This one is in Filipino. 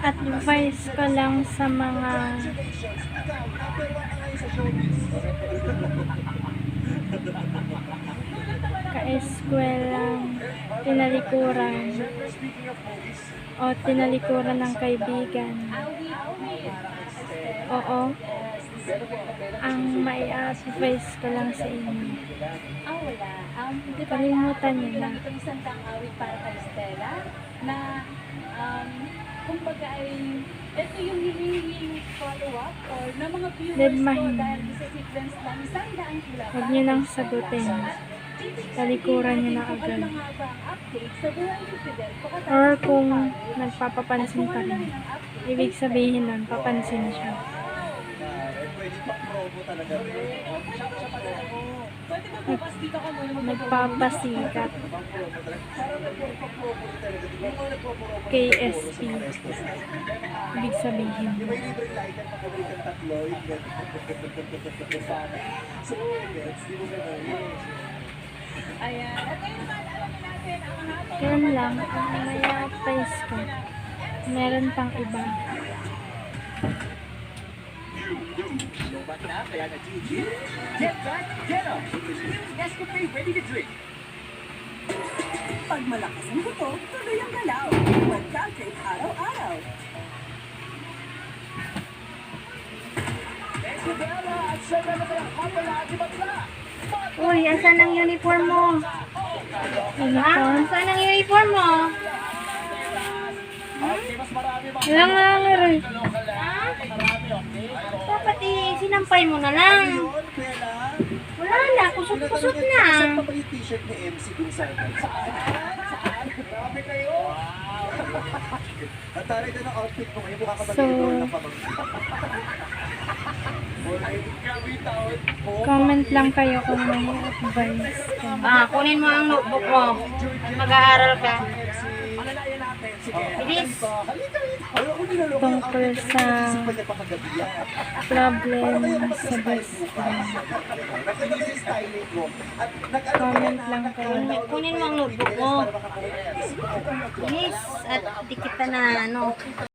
advice ko lang sa mga ka-eskwelalang tinalikuran o tinalikuran ng kaibigan. Oo, ang mai-advise ko lang sa inyo, Wala. kalimutan niyo na. Itong isang awit para kay Stella na kumbaga ay ito yung hinihingi follow-up or na mga viewers Dedmahin. ko dahil sa sequence lang isang daang kilala. Huwag niyo nang sagutin. Talikuran niyo na agad. Or kung nagpapapansin pa rin, ibig sabihin nun, papansin siya. Nagpapasikat. KSP. Ibig sabihin. Ayan. At ngayon naman, alamin natin ang hatol. Yan lang, ang may advice ko. Meron pang iba. Lobat na, kaya nag-Gigi. Get back, get up. Nescafe ready to drink. Pag malakas ang buto, tuloy ang galaw. Mag-calculate araw-araw. Escabella at Sarah na kaya kapala at ibatla. Uy, asan ang uniform mo? Uniform. Asan ang uniform mo? Mas marami ba? Ilang lang rin. Dapat sinampay mo na lang. Wala na, kusot-kusot na. Saan pa ba yung t-shirt ni MC kung saan? Saan? Grabe kayo! Ang taray na ng outfit mo ngayon, mukha ka mag-itor ng pamangkin. Comment lang kayo kung may advice ko. Kunin mo ang notebook mo. Mag-aaral ka. Alalayan natin. Sige. Bilis. Tungkol sa problem sa best friend. Comment lang kayo. Kunin mo ang notebook mo. Bilis. At di kita na ano.